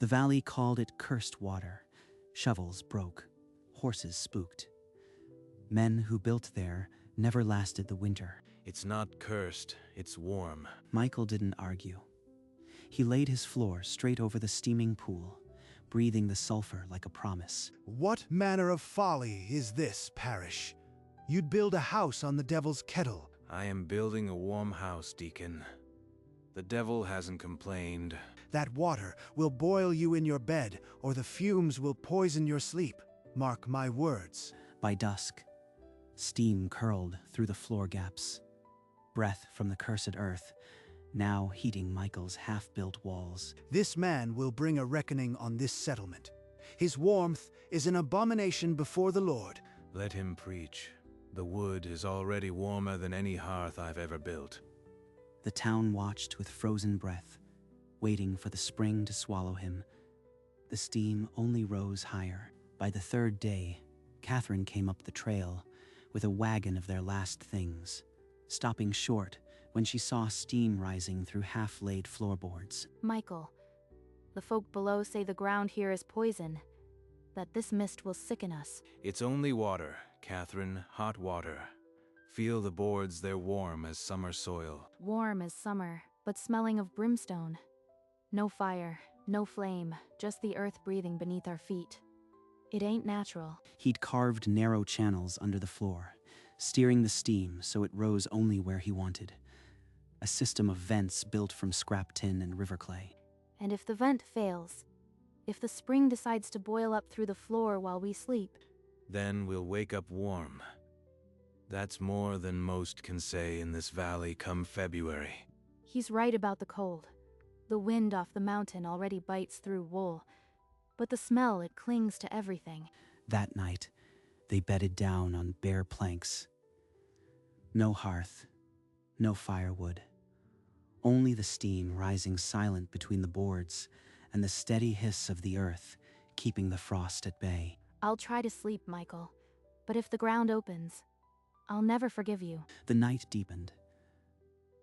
The valley called it cursed water. Shovels broke. Horses spooked. Men who built there never lasted the winter. It's not cursed, it's warm. Michael didn't argue. He laid his floor straight over the steaming pool, breathing the sulfur like a promise. What manner of folly is this, Parish? You'd build a house on the devil's kettle. I am building a warm house, Deacon. The devil hasn't complained. That water will boil you in your bed, or the fumes will poison your sleep. Mark my words. By dusk, steam curled through the floor gaps. Breath from the cursed earth, now heating Michael's half-built walls. This man will bring a reckoning on this settlement. His warmth is an abomination before the Lord. Let him preach. The wood is already warmer than any hearth I've ever built. The town watched with frozen breath, waiting for the spring to swallow him. The steam only rose higher. By the third day, Catherine came up the trail with a wagon of their last things, stopping short when she saw steam rising through half-laid floorboards. Michael, the folk below say the ground here is poison, that this mist will sicken us. It's only water, Catherine, hot water. Feel the boards, they're warm as summer soil. Warm as summer, but smelling of brimstone. No fire, no flame, just the earth breathing beneath our feet. It ain't natural. He'd carved narrow channels under the floor, steering the steam so it rose only where he wanted. A system of vents built from scrap tin and river clay. And if the vent fails, if the spring decides to boil up through the floor while we sleep, then we'll wake up warm. That's more than most can say in this valley come February. He's right about the cold. The wind off the mountain already bites through wool, but the smell, it clings to everything. That night, they bedded down on bare planks. No hearth, no firewood. Only the steam rising silent between the boards and the steady hiss of the earth keeping the frost at bay. I'll try to sleep, Michael, but if the ground opens, I'll never forgive you. The night deepened.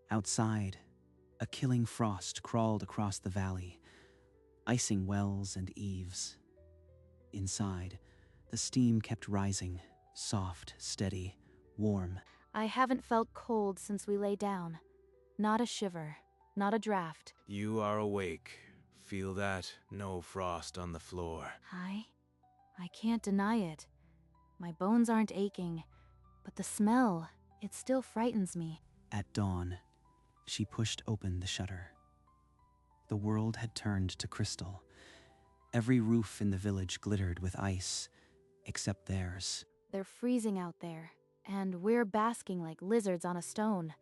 Outside, a killing frost crawled across the valley, icing wells and eaves. Inside, the steam kept rising, soft, steady, warm. I haven't felt cold since we lay down. Not a shiver, not a draft. You are awake. Feel that? No frost on the floor. I can't deny it. My bones aren't aching, but the smell, it still frightens me. At dawn, she pushed open the shutter. The world had turned to crystal. Every roof in the village glittered with ice, except theirs. They're freezing out there, and we're basking like lizards on a stone.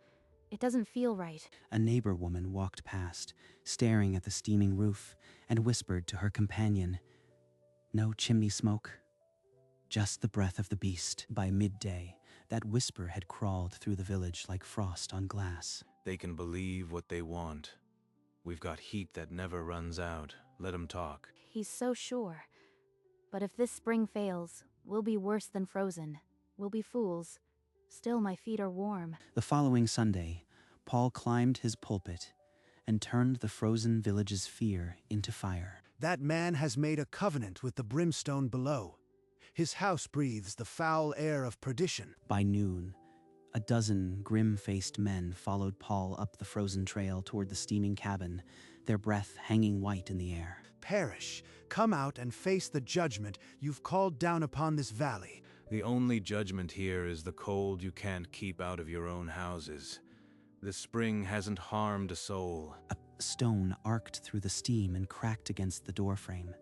It doesn't feel right. A neighbor woman walked past, staring at the steaming roof, and whispered to her companion, "No chimney smoke, just the breath of the beast." By midday, that whisper had crawled through the village like frost on glass. They can believe what they want. We've got heat that never runs out. Let 'em talk. He's so sure. But if this spring fails, we'll be worse than frozen. We'll be fools. Still, my feet are warm. The following Sunday, Paul climbed his pulpit and turned the frozen village's fear into fire. That man has made a covenant with the brimstone below. His house breathes the foul air of perdition. By noon, a dozen grim-faced men followed Paul up the frozen trail toward the steaming cabin, their breath hanging white in the air. Parish, come out and face the judgment you've called down upon this valley. The only judgment here is the cold you can't keep out of your own houses. The spring hasn't harmed a soul. A stone arced through the steam and cracked against the doorframe.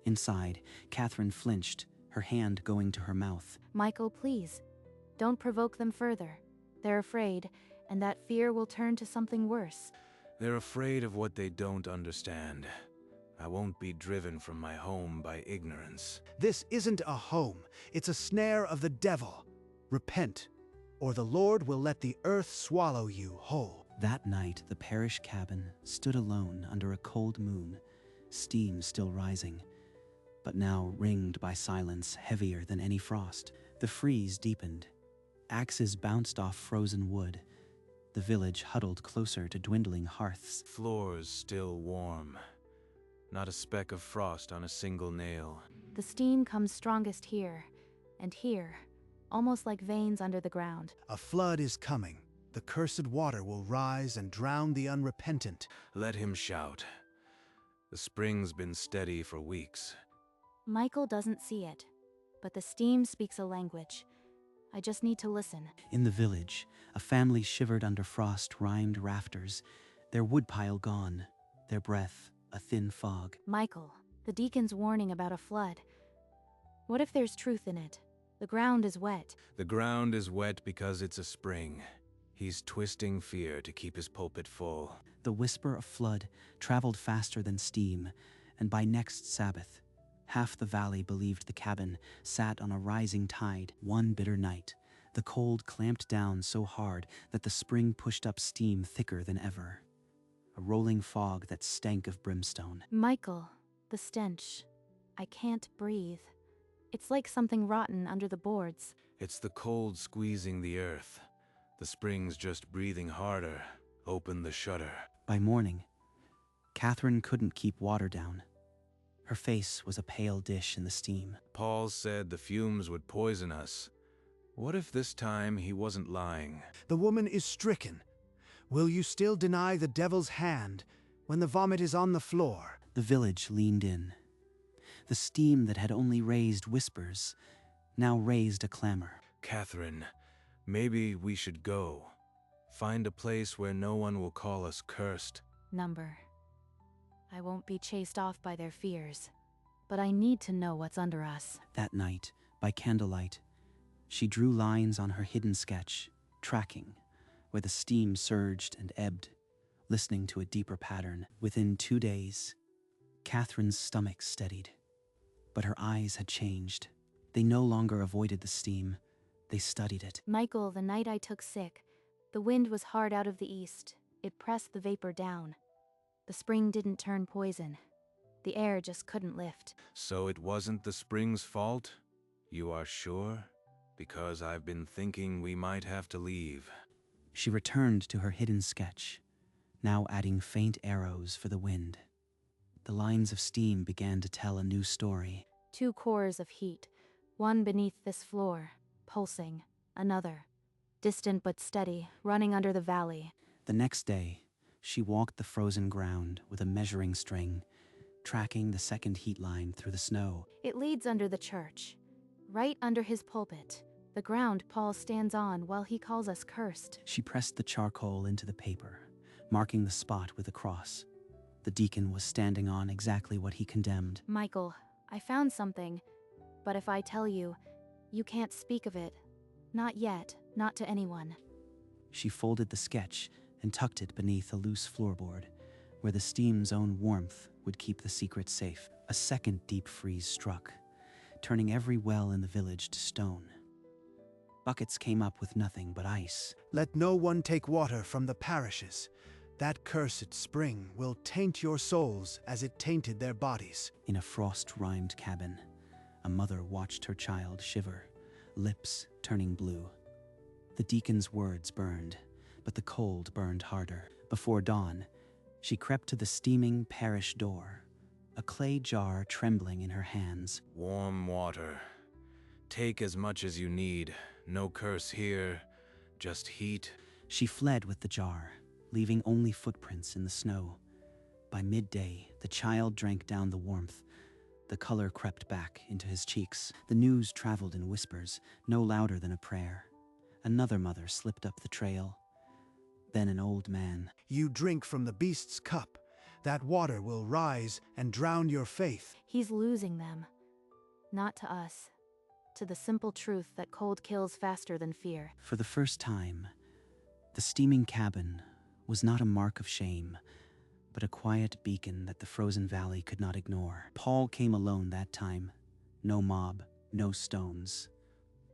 Inside, Catherine flinched, her hand going to her mouth. Michael, please, don't provoke them further. They're afraid, and that fear will turn to something worse. They're afraid of what they don't understand. I won't be driven from my home by ignorance. This isn't a home. It's a snare of the devil. Repent, or the Lord will let the earth swallow you whole. That night, the parish cabin stood alone under a cold moon, steam still rising, but now ringed by silence heavier than any frost. The freeze deepened. Axes bounced off frozen wood. The village huddled closer to dwindling hearths. Floors still warm. not a speck of frost on a single nail. The steam comes strongest here, and here, almost like veins under the ground. A flood is coming. The cursed water will rise and drown the unrepentant. Let him shout. The spring's been steady for weeks. Michael doesn't see it, but the steam speaks a language. I just need to listen. In the village, a family shivered under frost-rimed rafters, their woodpile gone, their breath a thin fog. Michael, the deacon's warning about a flood. What if there's truth in it? The ground is wet. The ground is wet because it's a spring. He's twisting fear to keep his pulpit full. The whisper of flood traveled faster than steam, and by next Sabbath, half the valley believed the cabin sat on a rising tide. One bitter night, the cold clamped down so hard that the spring pushed up steam thicker than ever. A rolling fog that stank of brimstone. Michael, the stench. I can't breathe. It's like something rotten under the boards. It's the cold squeezing the earth. The spring's just breathing harder. Open the shutter. By morning, Catherine couldn't keep water down. Her face was a pale dish in the steam. Paul said the fumes would poison us. What if this time he wasn't lying? The woman is stricken. Will you still deny the devil's hand when the vomit is on the floor? The village leaned in. The steam that had only raised whispers now raised a clamor. Catherine, maybe we should go. Find a place where no one will call us cursed. Number. I won't be chased off by their fears, but I need to know what's under us. That night, by candlelight, she drew lines on her hidden sketch, tracking where the steam surged and ebbed, listening to a deeper pattern. Within 2 days, Catherine's stomach steadied, but her eyes had changed. They no longer avoided the steam, they studied it. Michael, the night I took sick, the wind was hard out of the east. It pressed the vapor down. The spring didn't turn poison. The air just couldn't lift. So it wasn't the spring's fault? You are sure? Because I've been thinking we might have to leave. She returned to her hidden sketch, now adding faint arrows for the wind. The lines of steam began to tell a new story. 2 cores of heat, one beneath this floor, pulsing, another, distant but steady, running under the valley. The next day, she walked the frozen ground with a measuring string, tracking the second heat line through the snow. It leads under the church, right under his pulpit, the ground Paul stands on while he calls us cursed. She pressed the charcoal into the paper, marking the spot with a cross. The deacon was standing on exactly what he condemned. Michael, I found something, but if I tell you, you can't speak of it. Not yet, not to anyone. She folded the sketch and tucked it beneath a loose floorboard, where the steam's own warmth would keep the secret safe. A second deep freeze struck, turning every well in the village to stone. Buckets came up with nothing but ice. Let no one take water from the parishes. That cursed spring will taint your souls as it tainted their bodies. In a frost-rimed cabin, a mother watched her child shiver, lips turning blue. The deacon's words burned, but the cold burned harder. Before dawn, she crept to the steaming parish door, a clay jar trembling in her hands. Warm water. Take as much as you need. No curse here, just heat. She fled with the jar, leaving only footprints in the snow. By midday, the child drank down the warmth. The color crept back into his cheeks. The news traveled in whispers, no louder than a prayer. Another mother slipped up the trail. Then an old man. You drink from the beast's cup. That water will rise and drown your faith. He's losing them. Not to us. To the simple truth that cold kills faster than fear. For the first time, the steaming cabin was not a mark of shame, but a quiet beacon that the frozen valley could not ignore. Paul came alone that time. No mob, no stones.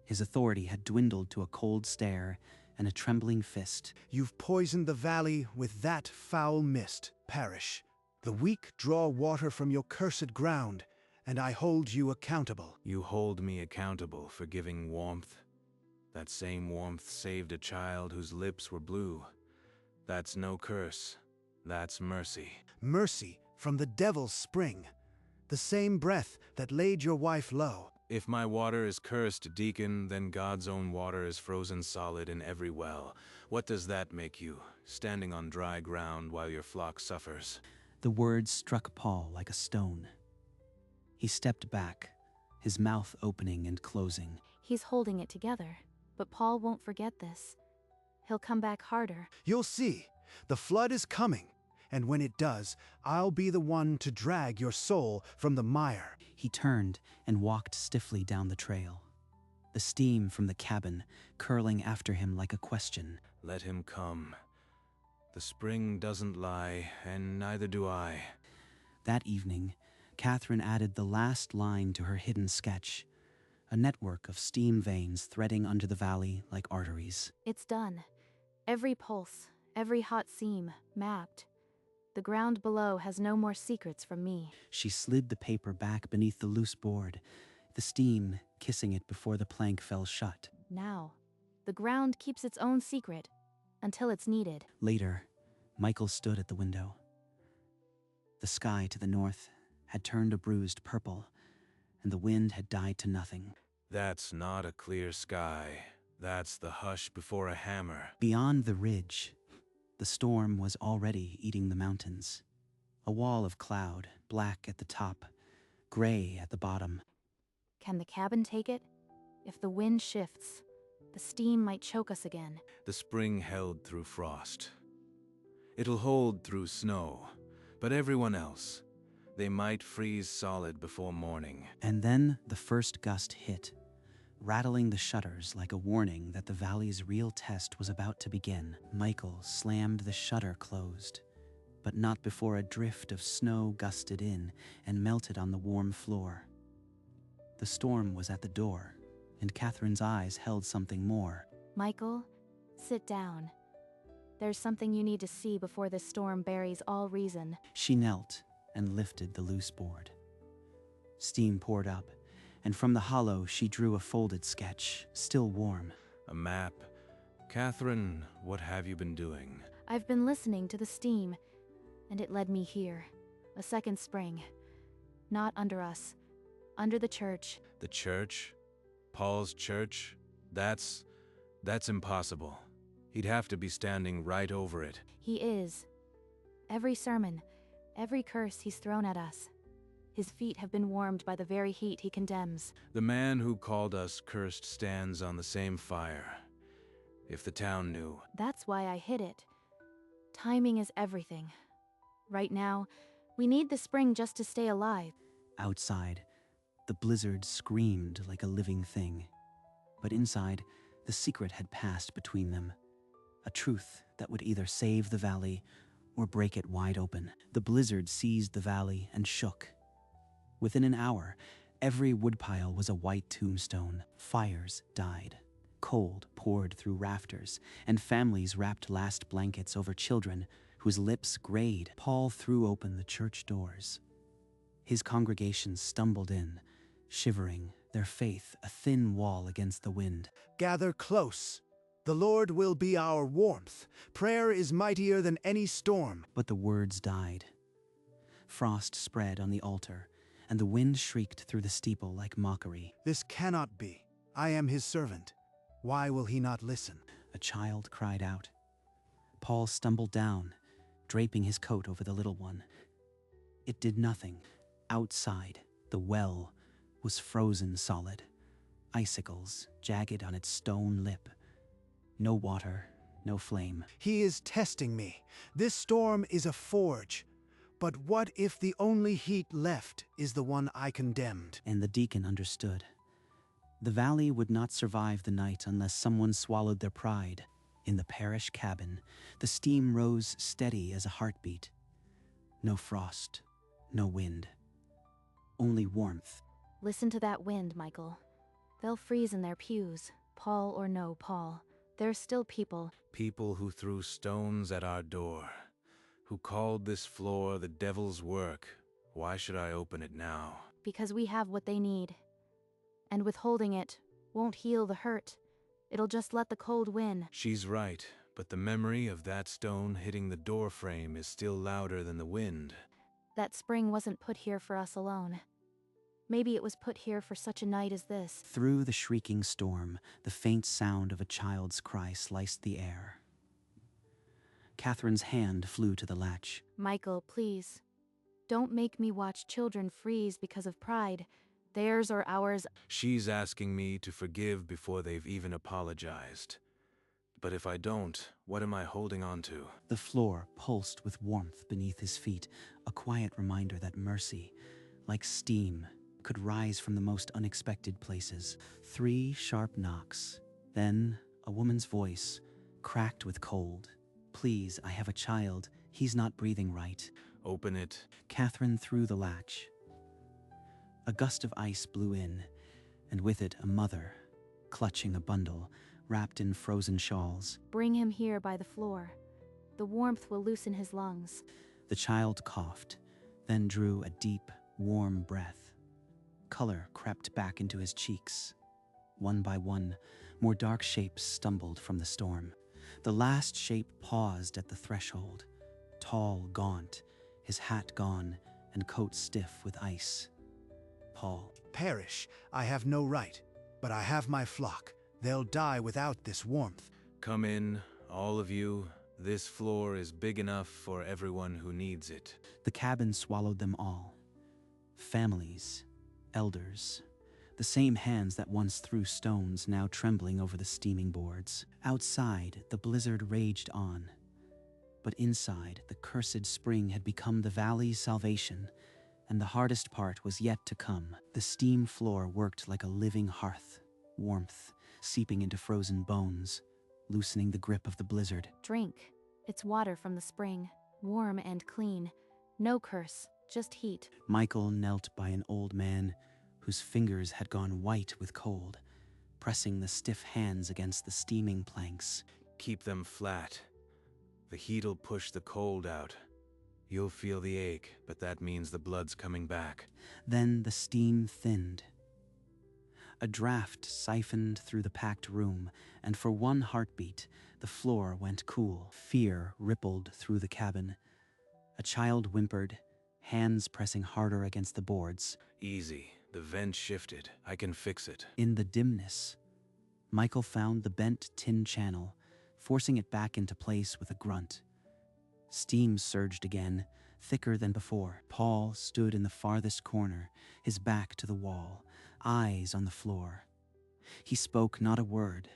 His authority had dwindled to a cold stare and a trembling fist. You've poisoned the valley with that foul mist, parish. The weak draw water from your cursed ground, and I hold you accountable. You hold me accountable for giving warmth. That same warmth saved a child whose lips were blue. That's no curse. That's mercy. Mercy from the devil's spring, the same breath that laid your wife low. If my water is cursed, deacon, then God's own water is frozen solid in every well. What does that make you, standing on dry ground while your flock suffers? The words struck Paul like a stone. He stepped back, his mouth opening and closing. He's holding it together, but Paul won't forget this. He'll come back harder. You'll see, the flood is coming, and when it does, I'll be the one to drag your soul from the mire. He turned and walked stiffly down the trail, the steam from the cabin curling after him like a question. Let him come. The spring doesn't lie, and neither do I. That evening, Catherine added the last line to her hidden sketch, a network of steam veins threading under the valley like arteries. It's done. Every pulse, every hot seam, mapped. The ground below has no more secrets from me. She slid the paper back beneath the loose board, the steam kissing it before the plank fell shut. Now, the ground keeps its own secret until it's needed. Later, Michael stood at the window. The sky to the north had turned a bruised purple, and the wind had died to nothing. That's not a clear sky. That's the hush before a hammer. Beyond the ridge, the storm was already eating the mountains. A wall of cloud, black at the top, gray at the bottom. Can the cabin take it? If the wind shifts, the steam might choke us again. The spring held through frost. It'll hold through snow, but everyone else, they might freeze solid before morning. And then the first gust hit, rattling the shutters like a warning that the valley's real test was about to begin. Michael slammed the shutter closed, but not before a drift of snow gusted in and melted on the warm floor. The storm was at the door, and Catherine's eyes held something more. Michael, sit down. There's something you need to see before this storm buries all reason. She knelt and lifted the loose board. Steam poured up, and from the hollow she drew a folded sketch, still warm. A map. Catherine, what have you been doing? I've been listening to the steam, and it led me here. A second spring. Not under us. Under the church. The church? Paul's church? That's impossible. He'd have to be standing right over it. He is. Every sermon, every curse he's thrown at us. His feet have been warmed by the very heat he condemns. The man who called us cursed stands on the same fire. If the town knew. That's why I hid it. Timing is everything. Right now, we need the spring just to stay alive. Outside, the blizzard screamed like a living thing. But inside, the secret had passed between them. A truth that would either save the valley or break it wide open. The blizzard seized the valley and shook. Within an hour, every woodpile was a white tombstone. Fires died. Cold poured through rafters, and families wrapped last blankets over children whose lips grayed. Paul threw open the church doors. His congregation stumbled in, shivering, their faith a thin wall against the wind. Gather close. The Lord will be our warmth. Prayer is mightier than any storm. But the words died. Frost spread on the altar, and the wind shrieked through the steeple like mockery. This cannot be. I am his servant. Why will he not listen? A child cried out. Paul stumbled down, draping his coat over the little one. It did nothing. Outside, the well was frozen solid, icicles jagged on its stone lip. No water, no flame. He is testing me. This storm is a forge. But what if the only heat left is the one I condemned? And the deacon understood. The valley would not survive the night unless someone swallowed their pride. In the parish cabin, the steam rose steady as a heartbeat. No frost, no wind. Only warmth. Listen to that wind, Michael. They'll freeze in their pews, Paul or no Paul. They're still people. People who threw stones at our door. Who called this floor the devil's work. Why should I open it now? Because we have what they need. And withholding it won't heal the hurt. It'll just let the cold win. She's right, but the memory of that stone hitting the door frame is still louder than the wind. That spring wasn't put here for us alone. Maybe it was put here for such a night as this. Through the shrieking storm, the faint sound of a child's cry sliced the air. Catherine's hand flew to the latch. Michael, please. Don't make me watch children freeze because of pride. Theirs or ours. She's asking me to forgive before they've even apologized. But if I don't, what am I holding on to? The floor pulsed with warmth beneath his feet, a quiet reminder that mercy, like steam, could rise from the most unexpected places. 3 sharp knocks. Then a woman's voice, cracked with cold. Please, I have a child. He's not breathing right. Open it. Catherine threw the latch. A gust of ice blew in, and with it a mother, clutching a bundle, wrapped in frozen shawls. Bring him here by the floor. The warmth will loosen his lungs. The child coughed, then drew a deep, warm breath. Color crept back into his cheeks. One by one, more dark shapes stumbled from the storm. The last shape paused at the threshold, tall, gaunt, his hat gone and coat stiff with ice. Paul. Perish, I have no right, but I have my flock. They'll die without this warmth. Come in, all of you. This floor is big enough for everyone who needs it. The cabin swallowed them all. Families, elders, the same hands that once threw stones now trembling over the steaming boards. Outside, the blizzard raged on. But inside, the cursed spring had become the valley's salvation, and the hardest part was yet to come. The steam floor worked like a living hearth, warmth seeping into frozen bones, loosening the grip of the blizzard. Drink. It's water from the spring, warm and clean. No curse, just heat. Michael knelt by an old man whose fingers had gone white with cold, pressing the stiff hands against the steaming planks. Keep them flat. The heat'll push the cold out. You'll feel the ache, but that means the blood's coming back. Then the steam thinned. A draft siphoned through the packed room, and for one heartbeat, the floor went cool. Fear rippled through the cabin. A child whimpered, hands pressing harder against the boards. Easy. The vent shifted. I can fix it. In the dimness, Michael found the bent tin channel, forcing it back into place with a grunt. Steam surged again, thicker than before. Paul stood in the farthest corner, his back to the wall, eyes on the floor. He spoke not a word.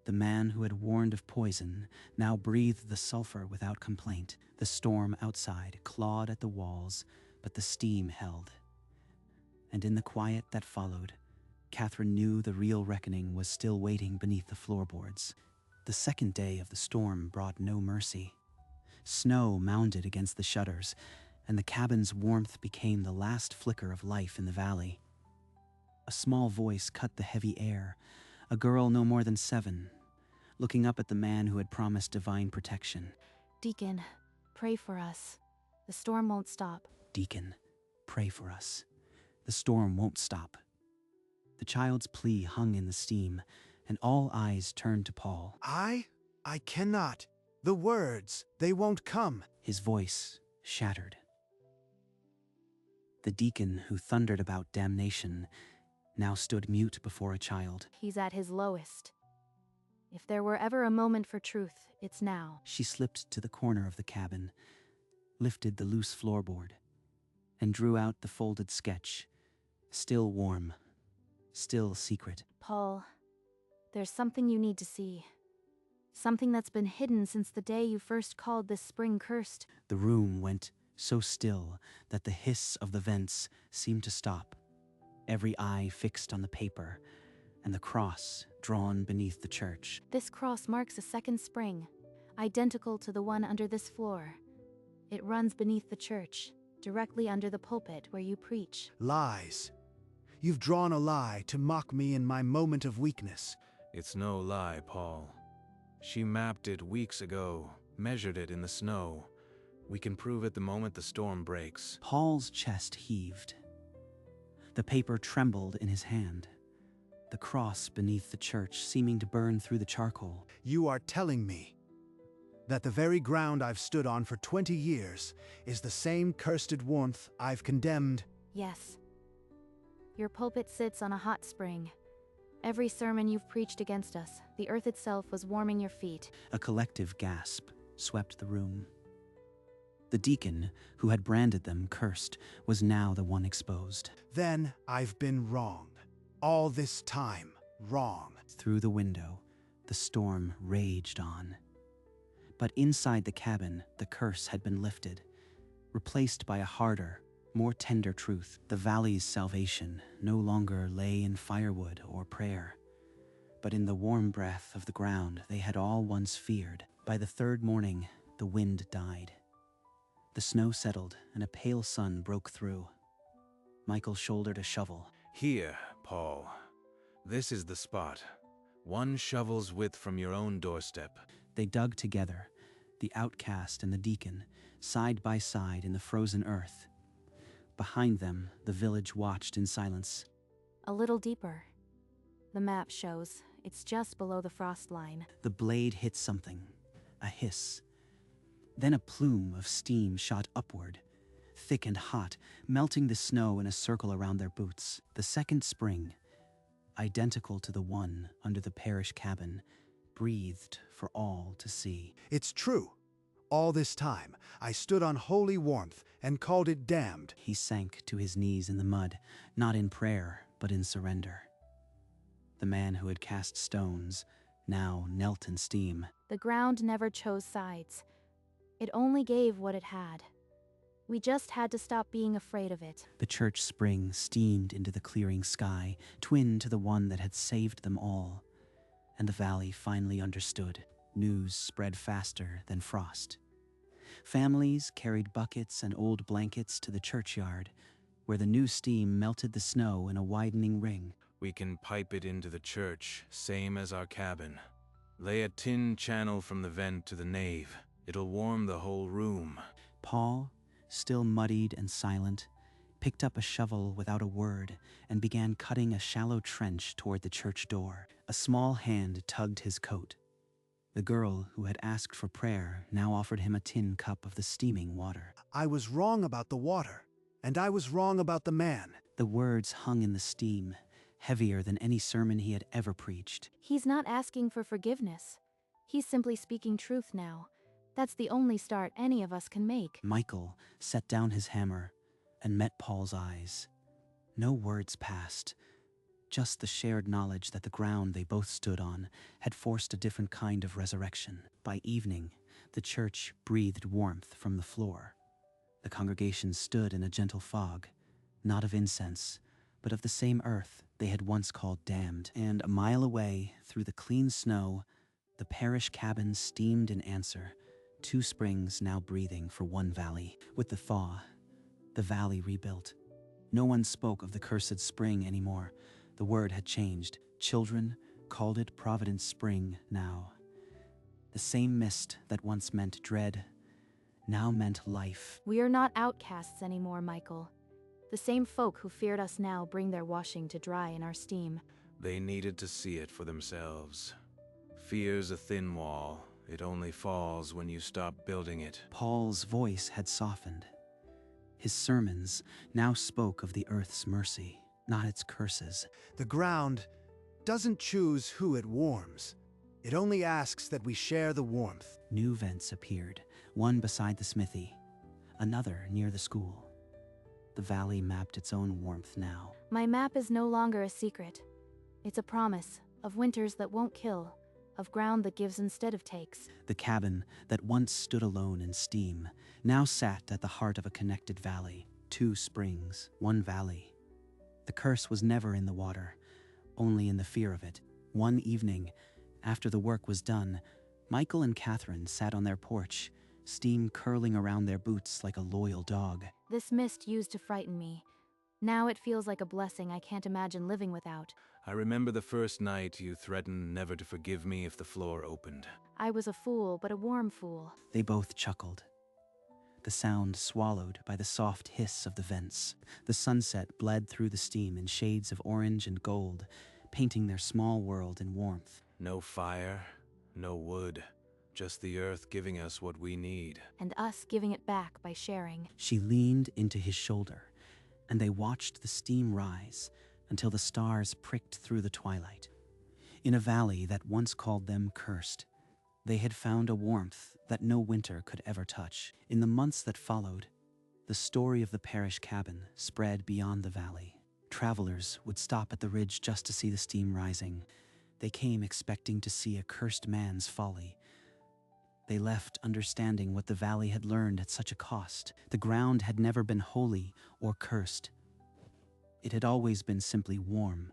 The man who had warned of poison now breathed the sulfur without complaint. The storm outside clawed at the walls, but the steam held. And in the quiet that followed, Catherine knew the real reckoning was still waiting beneath the floorboards. The second day of the storm brought no mercy. Snow mounded against the shutters, and the cabin's warmth became the last flicker of life in the valley. A small voice cut the heavy air, a girl no more than 7, looking up at the man who had promised divine protection. Deacon, pray for us. The storm won't stop. Deacon, pray for us. The storm won't stop. The child's plea hung in the steam, and all eyes turned to Paul. I cannot. The words, they won't come. His voice shattered. The deacon who thundered about damnation now stood mute before a child. He's at his lowest. If there were ever a moment for truth, it's now. She slipped to the corner of the cabin, lifted the loose floorboard, and drew out the folded sketch, still warm, still secret. Paul, there's something you need to see. Something that's been hidden since the day you first called this spring cursed. The room went so still that the hiss of the vents seemed to stop, every eye fixed on the paper, and the cross drawn beneath the church. This cross marks a second spring, identical to the one under this floor. It runs beneath the church, directly under the pulpit where you preach. Lies. You've drawn a lie to mock me in my moment of weakness. It's no lie, Paul. She mapped it weeks ago, measured it in the snow. We can prove it the moment the storm breaks. Paul's chest heaved. The paper trembled in his hand, the cross beneath the church seeming to burn through the charcoal. You are telling me. that the very ground I've stood on for 20 years is the same cursed warmth I've condemned? Yes. Your pulpit sits on a hot spring. Every sermon you've preached against us, the earth itself was warming your feet. A collective gasp swept the room. The deacon, who had branded them cursed, was now the one exposed. Then I've been wrong. All this time, wrong. Through the window, the storm raged on. But inside the cabin, the curse had been lifted, replaced by a harder, more tender truth. The valley's salvation no longer lay in firewood or prayer, but in the warm breath of the ground they had all once feared. By the third morning, the wind died. The snow settled, and a pale sun broke through. Michael shouldered a shovel. Here, Paul. This is the spot. 1 shovel's width from your own doorstep. They dug together, the outcast and the deacon, side by side in the frozen earth. Behind them, the village watched in silence. A little deeper. The map shows it's just below the frost line. The blade hit something, a hiss. Then a plume of steam shot upward, thick and hot, melting the snow in a circle around their boots. The second spring, identical to the one under the parish cabin, breathed for all to see. It's true. All this time, I stood on holy warmth and called it damned. He sank to his knees in the mud, not in prayer, but in surrender. The man who had cast stones now knelt in steam. The ground never chose sides. It only gave what it had. We just had to stop being afraid of it. The church spring steamed into the clearing sky, twin to the one that had saved them all. And the valley finally understood. News spread faster than frost. Families carried buckets and old blankets to the churchyard, where the new steam melted the snow in a widening ring. We can pipe it into the church, same as our cabin. Lay a tin channel from the vent to the nave. It'll warm the whole room. Paul, still muddied and silent, picked up a shovel without a word and began cutting a shallow trench toward the church door. A small hand tugged his coat. The girl who had asked for prayer now offered him a tin cup of the steaming water. I was wrong about the water, and I was wrong about the man. The words hung in the steam, heavier than any sermon he had ever preached. He's not asking for forgiveness. He's simply speaking truth now. That's the only start any of us can make. Michael set down his hammer and met Paul's eyes. No words passed, just the shared knowledge that the ground they both stood on had forced a different kind of resurrection. By evening, the church breathed warmth from the floor. The congregation stood in a gentle fog, not of incense, but of the same earth they had once called damned. And a mile away, through the clean snow, the parish cabin steamed in answer, 2 springs now breathing for one valley. With the thaw, the valley rebuilt. No one spoke of the cursed spring anymore. The word had changed. Children called it Providence Spring now. The same mist that once meant dread now meant life. We are not outcasts anymore, Michael. The same folk who feared us now bring their washing to dry in our steam. They needed to see it for themselves. Fear's a thin wall. It only falls when you stop building it. Paul's voice had softened. His sermons now spoke of the earth's mercy, not its curses. The ground doesn't choose who it warms. It only asks that we share the warmth. New vents appeared, one beside the smithy, another near the school. The valley mapped its own warmth now. My map is no longer a secret. It's a promise of winters that won't kill, of ground that gives instead of takes. The cabin that once stood alone in steam now sat at the heart of a connected valley. 2 springs, 1 valley. The curse was never in the water, only in the fear of it. One evening, after the work was done, Michael and Catherine sat on their porch, steam curling around their boots like a loyal dog. This mist used to frighten me. Now it feels like a blessing I can't imagine living without. I remember the first night you threatened never to forgive me if the floor opened. I was a fool, but a warm fool. They both chuckled. The sound swallowed by the soft hiss of the vents. The sunset bled through the steam in shades of orange and gold, painting their small world in warmth. No fire, no wood, just the earth giving us what we need. and us giving it back by sharing. She leaned into his shoulder, and they watched the steam rise until the stars pricked through the twilight. In a valley that once called them cursed, they had found a warmth that no winter could ever touch. In the months that followed, the story of the parish cabin spread beyond the valley. Travelers would stop at the ridge just to see the steam rising. They came expecting to see a cursed man's folly. They left understanding what the valley had learned at such a cost. The ground had never been holy or cursed. It had always been simply warm,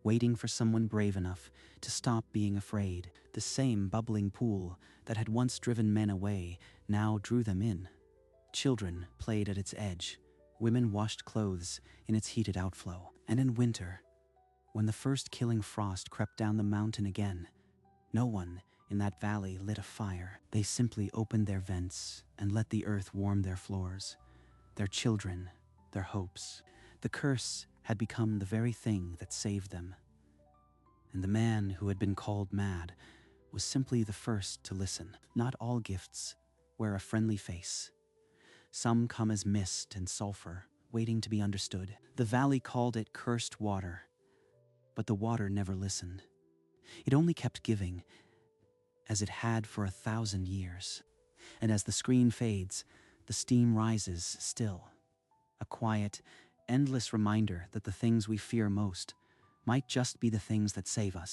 waiting for someone brave enough to stop being afraid. The same bubbling pool that had once driven men away now drew them in. Children played at its edge. Women washed clothes in its heated outflow. And in winter, when the first killing frost crept down the mountain again, no one in that valley lit a fire. They simply opened their vents and let the earth warm their floors, their children, their hopes. The curse had become the very thing that saved them. And the man who had been called mad was simply the first to listen. Not all gifts wear a friendly face. Some come as mist and sulfur, waiting to be understood. The valley called it cursed water, but the water never listened. It only kept giving, as it had for 1,000 years. And as the screen fades, the steam rises still, a quiet, endless reminder that the things we fear most might just be the things that save us.